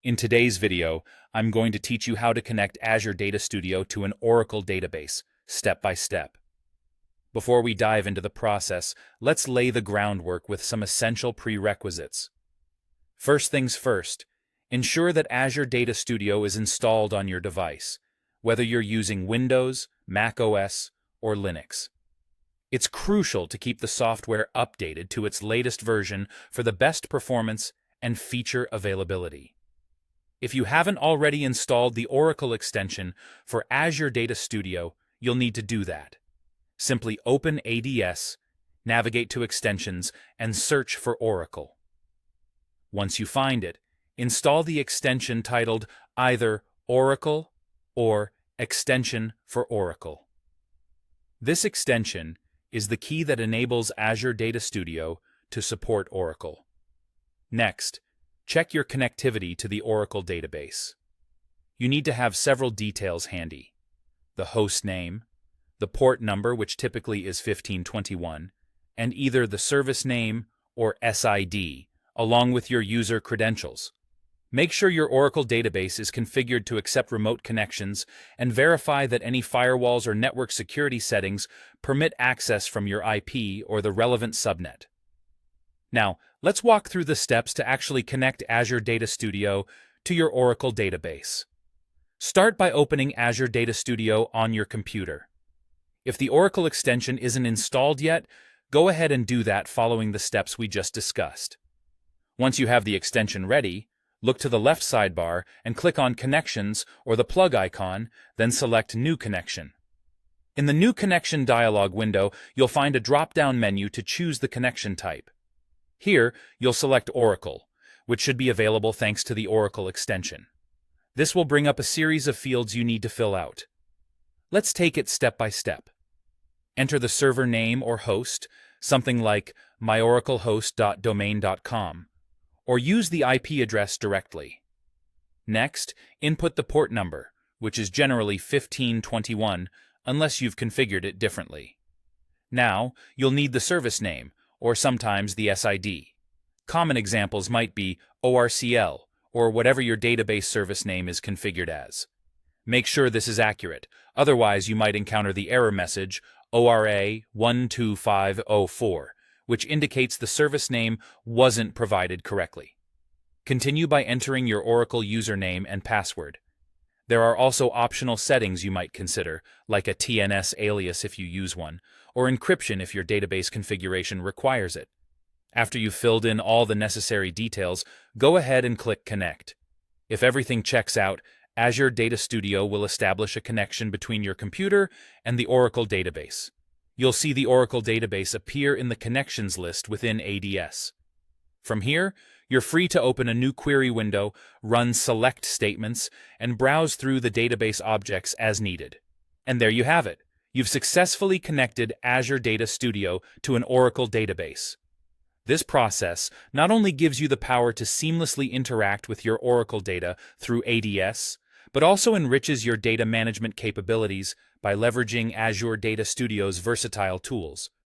In today's video, I'm going to teach you how to connect Azure Data Studio to an Oracle database, step by step. Before we dive into the process, let's lay the groundwork with some essential prerequisites. First things first, ensure that Azure Data Studio is installed on your device, whether you're using Windows, Mac OS, or Linux. It's crucial to keep the software updated to its latest version for the best performance and feature availability. If you haven't already installed the Oracle extension for Azure Data Studio, you'll need to do that. Simply open ADS, navigate to Extensions, and search for Oracle. Once you find it, install the extension titled either Oracle or Extension for Oracle. This extension is the key that enables Azure Data Studio to support Oracle. Next, check your connectivity to the Oracle database. You need to have several details handy: the host name, the port number, which typically is 1521, and either the service name or SID, along with your user credentials. Make sure your Oracle database is configured to accept remote connections and verify that any firewalls or network security settings permit access from your IP or the relevant subnet. Now, let's walk through the steps to actually connect Azure Data Studio to your Oracle database. Start by opening Azure Data Studio on your computer. If the Oracle extension isn't installed yet, go ahead and do that following the steps we just discussed. Once you have the extension ready, look to the left sidebar and click on Connections or the plug icon, then select New Connection. In the New Connection dialog window, you'll find a drop-down menu to choose the connection type. Here, you'll select Oracle, which should be available thanks to the Oracle extension. This will bring up a series of fields you need to fill out. Let's take it step by step. Enter the server name or host, something like myoraclehost.domain.com, or use the IP address directly. Next, input the port number, which is generally 1521 unless you've configured it differently. Now, you'll need the service name, or sometimes the SID. Common examples might be ORCL, or whatever your database service name is configured as. Make sure this is accurate, otherwise you might encounter the error message ORA 12504, which indicates the service name wasn't provided correctly. Continue by entering your Oracle username and password. There are also optional settings you might consider, like a TNS alias if you use one, or encryption if your database configuration requires it. After you've filled in all the necessary details, go ahead and click Connect. If everything checks out, Azure Data Studio will establish a connection between your computer and the Oracle database. You'll see the Oracle database appear in the Connections list within ADS. From here, you're free to open a new query window, run select statements, and browse through the database objects as needed. And there you have it. You've successfully connected Azure Data Studio to an Oracle database. This process not only gives you the power to seamlessly interact with your Oracle data through ADS, but also enriches your data management capabilities by leveraging Azure Data Studio's versatile tools.